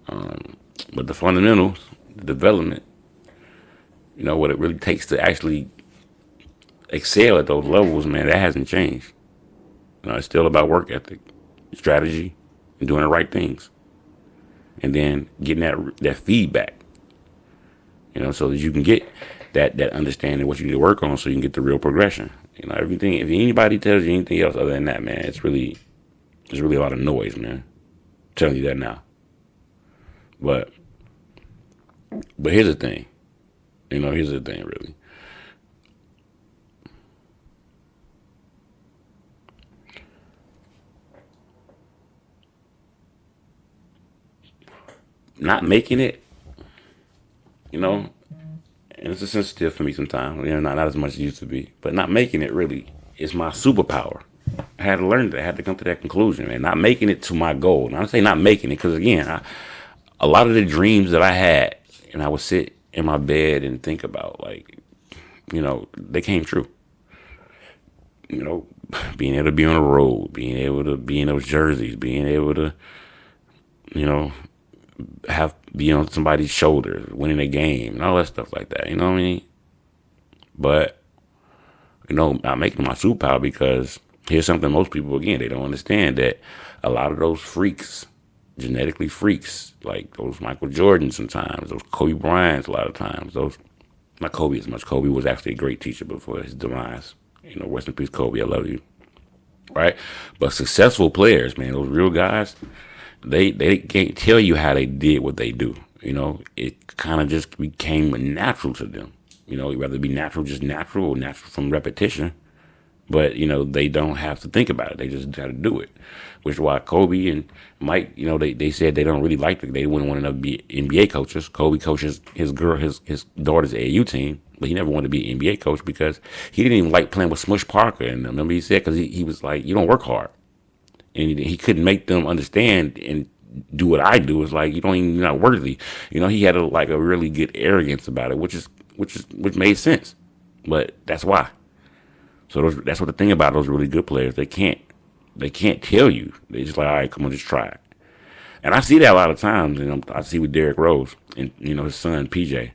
But the fundamentals, the development, what it really takes to actually excel at those levels, man, that hasn't changed. It's still about work ethic, strategy, and doing the right things. And then getting that feedback, so that you can get that understanding of what you need to work on so you can get the real progression. Everything, if anybody tells you anything else other than that, man, it's really a lot of noise, man. I'm telling you that now. But here's the thing. Really. not making it, you know, and it's a sensitive for me sometimes. You know, not as much as it used to be, but not making it really is my superpower. I had to learn that. I had to come to that conclusion, man. Not making it to my goal. And I'm saying not making it because, again, a lot of the dreams that I had, and I would sit in my bed and think about, like, you know, they came true. You know, being able to be on the road, being able to be in those jerseys, being able to, you know, be on somebody's shoulders, winning a game, and all that stuff like that. You know what I mean? But, you know, I'm making my superpower because here's something most people, again, they don't understand, that a lot of those freaks, genetically freaks, like those Michael Jordans sometimes, those Kobe Bryants a lot of times, those, not Kobe as much. Kobe was actually a great teacher before his demise. You know, rest in peace, Kobe, I love you. Right? But successful players, man, those real guys, they can't tell you how they did what they do. You know, it kind of just became natural to them. You know, whether it be natural, just natural, or natural from repetition. But, you know, they don't have to think about it. They just got to do it. Which is why Kobe and Mike, you know, they said they don't really like it. They wouldn't want to be NBA coaches. Kobe coaches his daughter's AAU team, but he never wanted to be an NBA coach because he didn't even like playing with Smush Parker. And remember he said, because he was like, you don't work hard. And he couldn't make them understand and do what I do. It's like, you're not worthy. You know, he had a really good arrogance about it, which made sense. But that's why. So that's what the thing about those really good players. They can't tell you. They just like, all right, come on, just try it. And I see that a lot of times. And I see with Derrick Rose and, you know, his son PJ.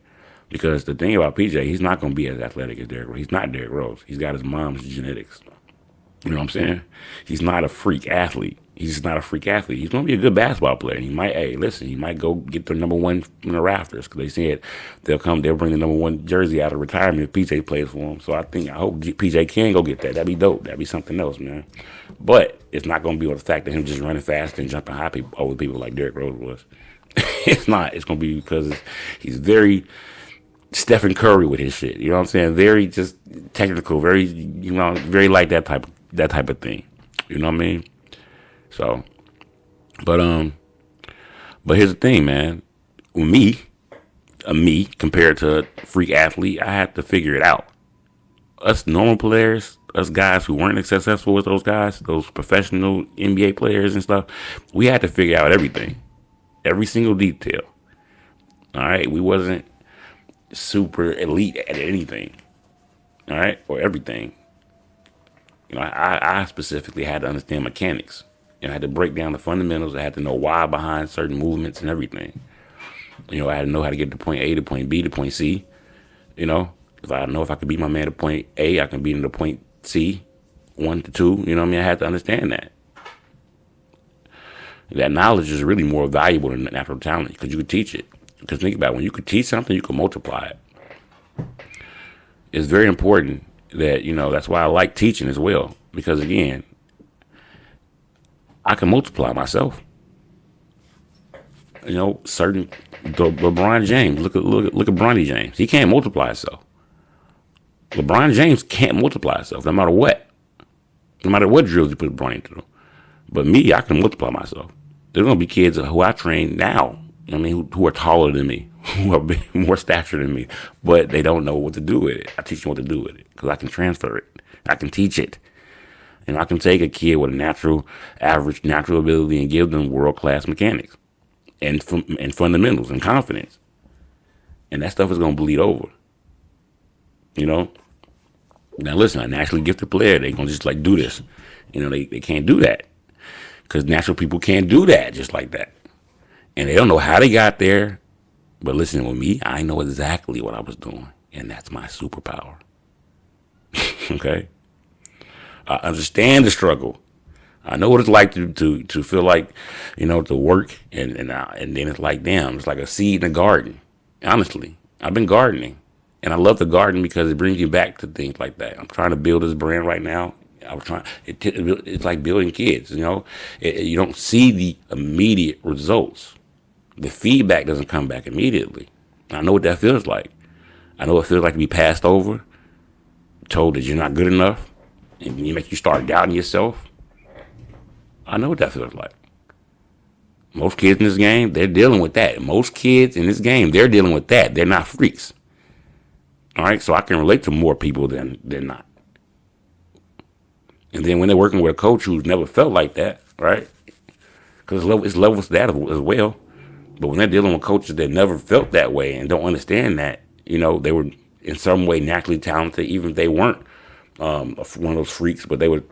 Because the thing about PJ, he's not going to be as athletic as Derrick Rose. He's not Derrick Rose. He's got his mom's genetics. You know what I'm saying? He's not a freak athlete. He's just not a freak athlete. He's going to be a good basketball player. He might go get the number one in the rafters, because they said they'll bring the number one jersey out of retirement if PJ plays for him. So I hope PJ can go get that. That'd be dope. That'd be something else, man. But it's not going to be with the fact of him just running fast and jumping high over people like Derrick Rose was. It's not. It's going to be because he's very Stephen Curry with his shit. You know what I'm saying? Very just technical, very, you know, very like that type of thing. You know what I mean? So, but here's the thing, man. Me compared to a freak athlete, I had to figure it out. Us normal players, us guys who weren't as successful with those guys, those professional NBA players and stuff, we had to figure out everything, every single detail. All right, we wasn't super elite at anything. All right, or everything. You know, I specifically had to understand mechanics. You know, I had to break down the fundamentals. I had to know why behind certain movements and everything. You know, I had to know how to get to point A to point B to point C. You know, if I could beat my man to point A, I can beat him to point C, 1 to 2. You know what I mean? I had to understand that. That knowledge is really more valuable than natural talent because you could teach it. Because think about it, when you could teach something, you can multiply it. It's very important that, you know, that's why I like teaching as well. Because again, I can multiply myself. You know, LeBron James, look at Bronny James. He can't multiply himself. LeBron James can't multiply himself no matter what. No matter what drills you put Bronny through. But me, I can multiply myself. There's going to be kids who I train now, I mean, who are taller than me, who are more stature than me, but they don't know what to do with it. I teach them what to do with it because I can transfer it. I can teach it. And I can take a kid with a average natural ability and give them world-class mechanics and fundamentals and confidence. And that stuff is going to bleed over. You know? Now listen, a naturally gifted player, they're going to just like do this. You know, they can't do that. Because natural people can't do that just like that. And they don't know how they got there. But listen, with me, I know exactly what I was doing. And that's my superpower. Okay? I understand the struggle. I know what it's like to feel like, you know, to work and then it's like, damn, it's like a seed in a garden. Honestly, I've been gardening and I love the garden because it brings you back to things like that. I'm trying to build this brand right now. It's like building kids, you know. You don't see the immediate results. The feedback doesn't come back immediately. I know what that feels like. I know what it feels like to be passed over, told that you're not good enough. And you start doubting yourself. I know what that feels like. Most kids in this game, they're dealing with that. Most kids in this game, they're dealing with that. They're not freaks. All right, so I can relate to more people than not. And then when they're working with a coach who's never felt like that, right? Because it's levels to that as well. But when they're dealing with coaches that never felt that way and don't understand that, they were in some way naturally talented, even if they weren't one of those freaks, but they were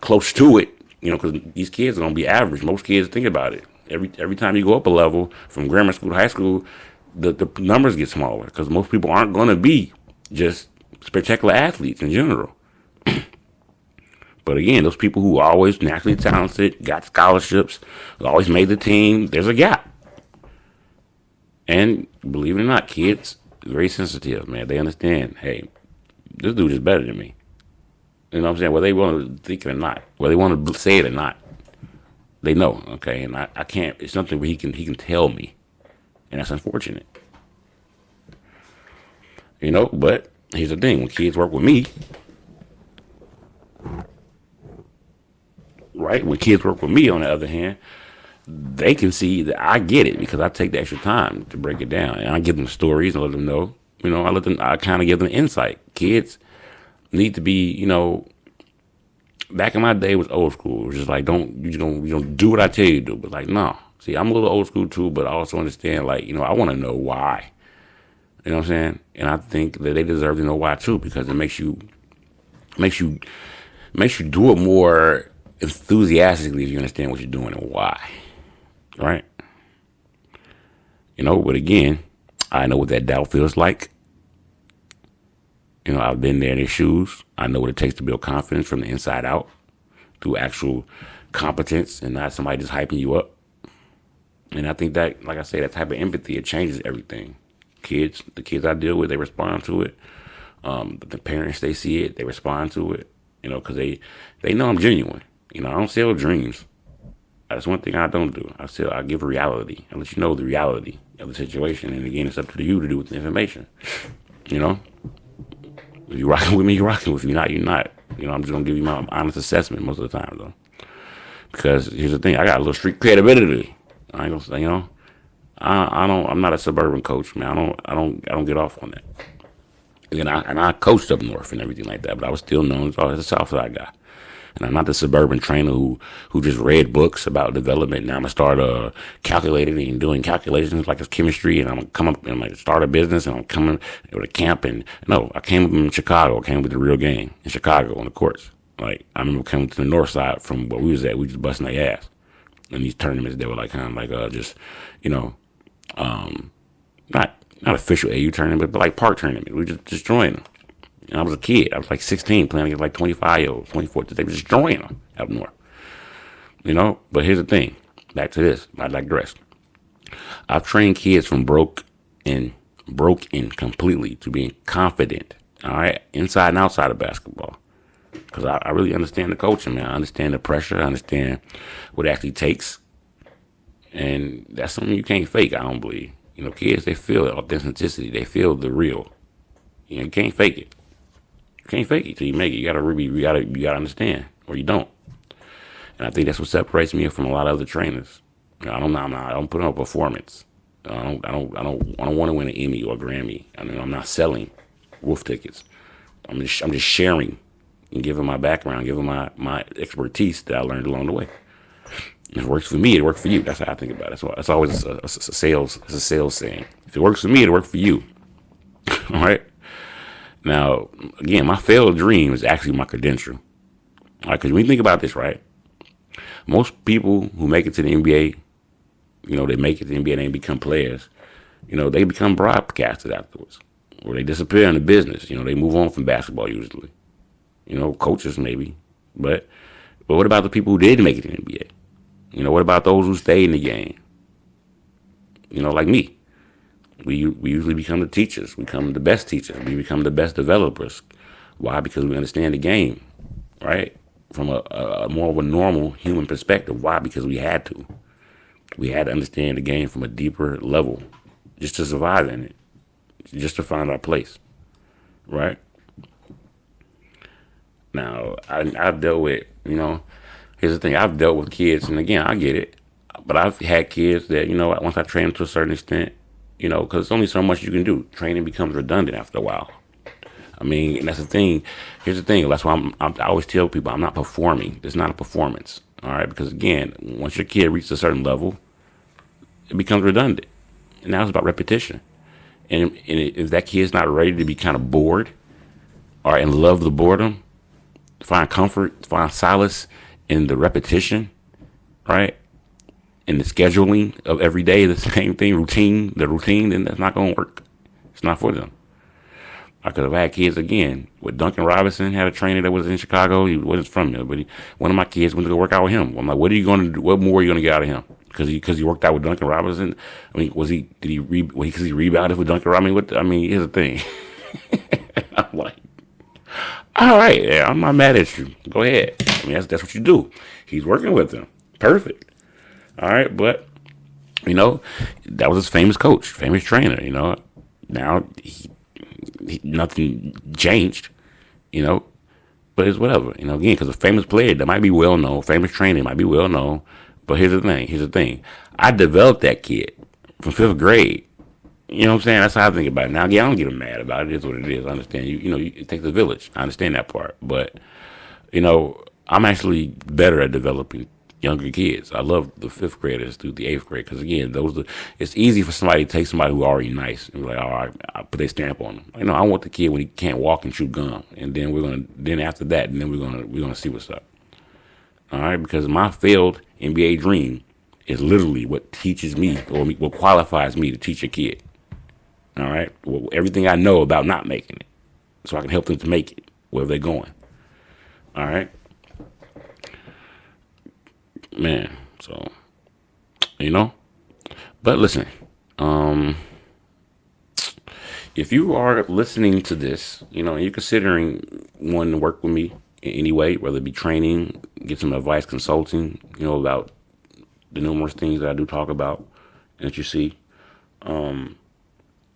close to it, because these kids are going to be average. Most kids think about it. Every time you go up a level from grammar school to high school, the numbers get smaller because most people aren't going to be just spectacular athletes in general. But again, those people who are always naturally talented, got scholarships, always made the team, there's a gap. And believe it or not, kids, very sensitive, man. They understand, hey, this dude is better than me. You know what I'm saying? Whether they want to think it or not, whether they want to say it or not, they know, okay? And I can't, it's something where he can tell me. And that's unfortunate. But here's the thing. When kids work with me, right? When kids work with me, on the other hand, they can see that I get it because I take the extra time to break it down. And I give them stories and let them know. I kind of give them insight. Kids need to be, back in my day it was old school. It was just like, you don't do what I tell you to do. But like, no. See, I'm a little old school too, but I also understand, like, I want to know why. You know what I'm saying? And I think that they deserve to know why too, because it makes you do it more enthusiastically if you understand what you're doing and why. Right? But again, I know what that doubt feels like. I've been there in their shoes. I know what it takes to build confidence from the inside out through actual competence and not somebody just hyping you up. And I think that, like I say, that type of empathy, it changes everything. The kids I deal with, they respond to it. The parents, they see it, they respond to it, because they know I'm genuine. I don't sell dreams. That's one thing I don't do. I give reality. I let you know the reality of the situation. And again, it's up to you to do with the information. If you're rocking with me, you're rocking with me. Not, you're not. I'm just going to give you my honest assessment most of the time, though. Because here's the thing. I got a little street credibility. I ain't going to say, I'm not a suburban coach, man. I don't get off on that. And I coached up north and everything like that, but I was still known as a South Side guy. And I'm not the suburban trainer who just read books about development. Now I'm going to start calculating and doing calculations like it's chemistry. And I'm going to come up and I'm going to start a business. And I'm coming with a camp. And no, I came up in Chicago. I came with the real game in Chicago on the courts. Like, I remember coming to the north side from where we was at. We just busting their ass. And these tournaments, they were like kind of like not official AU tournament, but like park tournament. We just destroying them. And I was a kid. I was like 16 playing against like 25-year-olds, 24. They were just destroying them up north. But here's the thing. Back to this. I digress. I've trained kids from broke in completely to being confident, all right, inside and outside of basketball. Because I really understand the coaching, man. I understand the pressure. I understand what it actually takes. And that's something you can't fake, I don't believe. Kids, they feel authenticity. They feel the real. You can't fake it. You can't fake it till you make it. You gotta understand, or you don't. And I think that's what separates me from a lot of other trainers. I don't put on a performance. I don't want to win an Emmy or a Grammy. I'm not selling wolf tickets. I'm just sharing and giving my background, giving my expertise that I learned along the way. If it works for me, it works for you. That's how I think about it. That's always a sales saying. If it works for me, it'll work for you. All right. Now, again, my failed dream is actually my credential. All right, because when you think about this, right, most people who make it to the NBA, they make it to the NBA and they become players. They become broadcasters afterwards, or they disappear in the business. They move on from basketball usually. Coaches maybe, but what about the people who did make it to the NBA? What about those who stayed in the game? Like me. We usually become the teachers. We become the best teachers. We become the best developers. Why? Because we understand the game, right? From a more of a normal human perspective. Why? Because we had to. We had to understand the game from a deeper level just to survive in it, just to find our place, right? Now, I've dealt with, here's the thing. I've dealt with kids, and again, I get it. But I've had kids that, once I train them to a certain extent, because there's only so much you can do. Training becomes redundant after a while. I mean, and that's the thing. Here's the thing. That's why I always tell people I'm not performing. It's not a performance. All right. Because again, once your kid reaches a certain level, it becomes redundant. And now it's about repetition. And if that kid's not ready to be kind of bored or and love the boredom, find comfort, find solace in the repetition, right? In the scheduling of every day, the same thing, the routine, then that's not going to work. It's not for them. I could have had kids again with Duncan Robinson, had a trainer that was in Chicago. He wasn't from here, but one of my kids went to go work out with him. I'm like, what are you going to do? What more are you going to get out of him? Because he worked out with Duncan Robinson. I mean, because he rebounded with Duncan Robinson? Here's the thing. I'm like, all right, yeah, I'm not mad at you. Go ahead. That's what you do. He's working with him. Perfect. All right, but that was his famous coach, famous trainer. Now nothing changed. But it's whatever. Again, because a famous player that might be well known, famous trainer might be well known. But here's the thing. I developed that kid from 5th grade. You know what I'm saying? That's how I think about it. Now, again, I don't get him mad about it. It's what it is. I understand. It takes a village. I understand that part. But, I'm actually better at developing younger kids. I love the 5th graders through the 8th grade. Because, again, it's easy for somebody to take somebody who's already nice and be like, all right, I put their stamp on them. I want the kid when he can't walk and chew gum. And then after that, we're gonna see what's up. All right, because my failed NBA dream is literally what teaches me or what qualifies me to teach a kid. All right, well, everything I know about not making it, so I can help them to make it wherever they're going. All right, man. So, but listen, if you are listening to this, you're considering wanting to work with me in any way, whether it be training, get some advice, consulting, about the numerous things that I do talk about and that you see.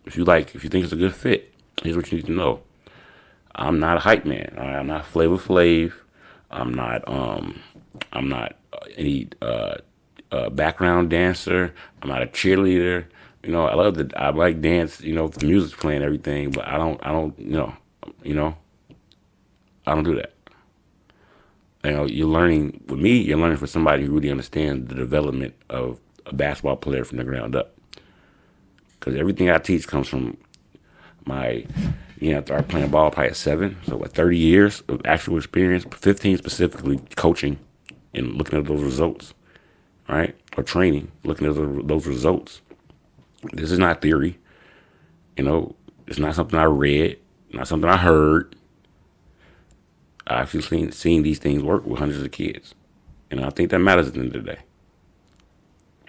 If you think it's a good fit, here's what you need to know. I'm not a hype man. All right? I'm not Flavor Flav. I'm not any background dancer. I'm not a cheerleader. I like dance. The music's playing everything, but I don't do that. You're learning with me. You're learning from somebody who really understands the development of a basketball player from the ground up. Because everything I teach comes from I started playing ball probably at 7. So 30 years of actual experience, 15 specifically coaching and looking at those results, right? Or training, looking at those results. This is not theory. It's not something I read, not something I heard. I actually seen these things work with hundreds of kids. And I think that matters at the end of the day.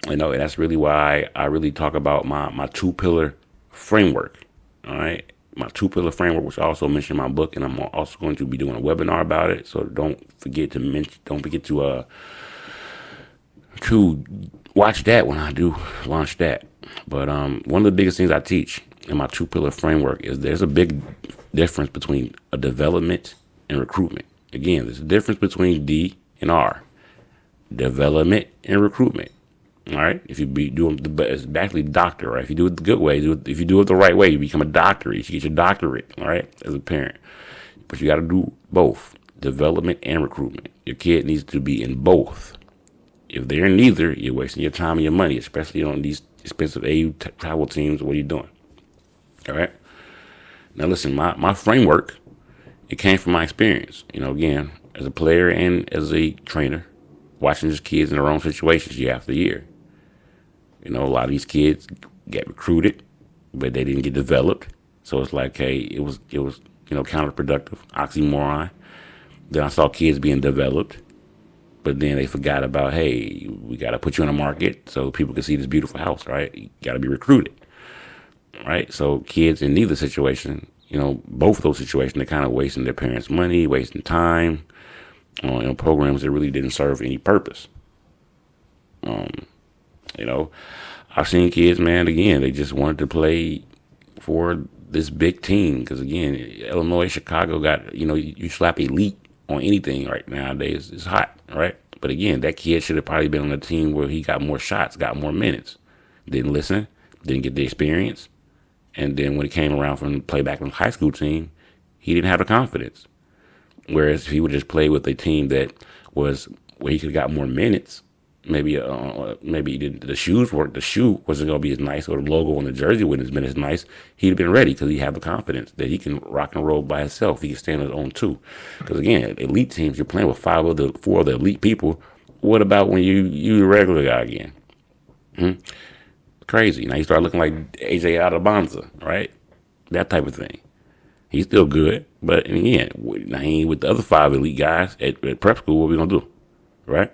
And that's really why I really talk about my 2-pillar framework. All right. My 2-pillar framework, which I also mentioned in my book, and I'm also going to be doing a webinar about it. So don't forget to watch that when I do launch that. But one of the biggest things I teach in my 2-pillar framework is there's a big difference between a development and recruitment. Again, there's a difference between D and R. Development and recruitment. All right. If you be doing the best, it's actually doctor, right? If you do it the good way, if you do it the right way, you become a doctor. You should get your doctorate, all right, as a parent. But you got to do both, development and recruitment. Your kid needs to be in both. If they're in neither, you're wasting your time and your money, especially on these expensive AU travel teams. What are you doing? All right. Now, listen, my framework, it came from my experience, again, as a player and as a trainer, watching these kids in their own situations year after year. A lot of these kids get recruited, but they didn't get developed. So it's like, hey, it was counterproductive, oxymoron. Then I saw kids being developed, but then they forgot about, hey, we got to put you on the market so people can see this beautiful house, right? You got to be recruited, right? So kids in neither situation, both of those situations, they're kind of wasting their parents' money, wasting time on programs that really didn't serve any purpose. I've seen kids, man, again, they just wanted to play for this big team. Because, again, Illinois, Chicago got, you slap elite on anything right nowadays. It's hot, right? But again, that kid should have probably been on a team where he got more shots, got more minutes. Didn't listen, didn't get the experience. And then when he came around from play back on the high school team, he didn't have the confidence. Whereas if he would just play with a team that was where he could have got more minutes, maybe the shoes work. The shoe wasn't going to be as nice, or the logo on the jersey wouldn't have been as nice. He'd have been ready because he had the confidence that he can rock and roll by himself. He can stand on his own too. Because again, elite teams, you're playing with four of the elite people. What about when you the regular guy again? Crazy. Now you start looking like AJ Adebonza, right? That type of thing. He's still good, but again, I ain't with the other 5 elite guys at prep school. What we gonna do, right?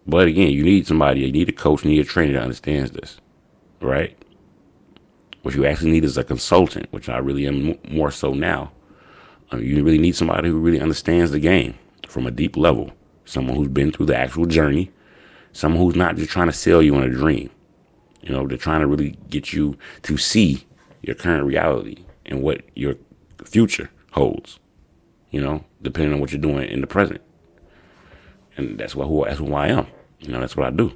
But again, you need somebody. You need a coach. You need a trainer that understands this, right? What you actually need is a consultant, which I really am more so now. You really need somebody who really understands the game from a deep level. Someone who's been through the actual journey. Someone who's not just trying to sell you on a dream. You know, they're trying to really get you to see your current reality and what your future holds, you know, depending on what you're doing in the present. And that's who I am. You know, that's what I do.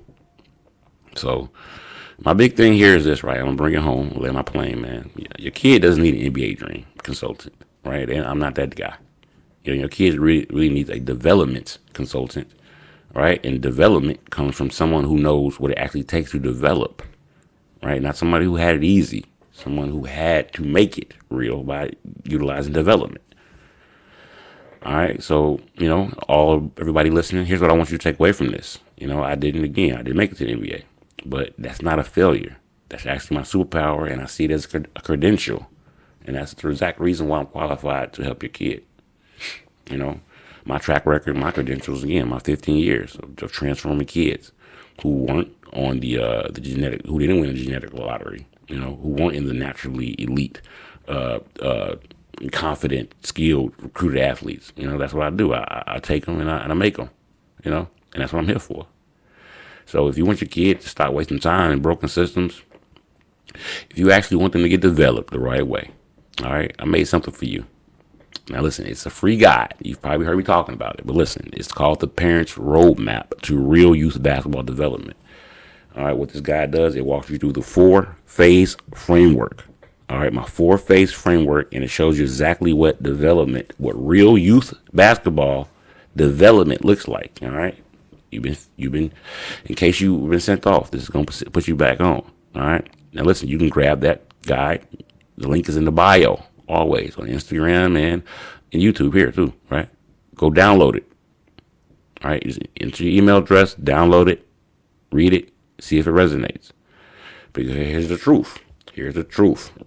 So my big thing here is this, right? I'm going to bring it home, lay my plane, man. Your kid doesn't need an NBA dream consultant, right? And I'm not that guy. You know, your kid really needs a development consultant, right? And development comes from someone who knows what it actually takes to develop, right? Not somebody who had it easy. Someone who had to make it real by utilizing development. All right, so, you know, everybody listening, here's what I want you to take away from this. You know, I didn't make it to the NBA, but that's not a failure. That's actually my superpower, and I see it as a credential. And that's the exact reason why I'm qualified to help your kid. You know, my track record, my credentials, again, my 15 years of transforming kids who weren't on the genetic, who didn't win the genetic lottery. You know, who weren't in the naturally elite, confident, skilled, recruited athletes. You know, that's what I do. I take them and I make them, you know, and that's what I'm here for. So if you want your kid to stop wasting time in broken systems, if you actually want them to get developed the right way, all right, I made something for you. Now listen, it's a free guide. You've probably heard me talking about it, but listen, it's called the Parents Roadmap to Real Youth Basketball Development. All right, what this guide does, it walks you through the 4-phase framework. All right, my 4-phase framework, and it shows you exactly what real youth basketball development looks like. All right, you've been, in case you've been sent off, this is going to put you back on. All right, now listen, you can grab that guide. The link is in the bio, always on Instagram and YouTube here too. Right, go download it. All right, enter your email address, download it, read it. See if it resonates. Because here's the truth.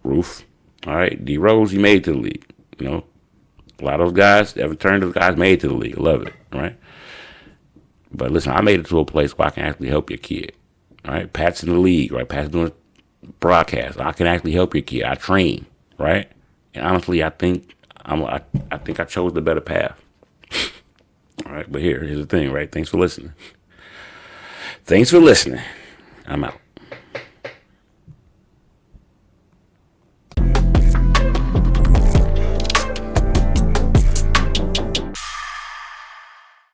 Roof. All right. D Rose, he made it to the league. You know, a lot of those guys, those guys made it to the league. Love it. All right. But listen, I made it to a place where I can actually help your kid. All right. Pat's in the league, right? Pat's doing broadcast. I can actually help your kid. I train, right? And honestly, I think I chose the better path. All right. But here's the thing, right? Thanks for listening. I'm out.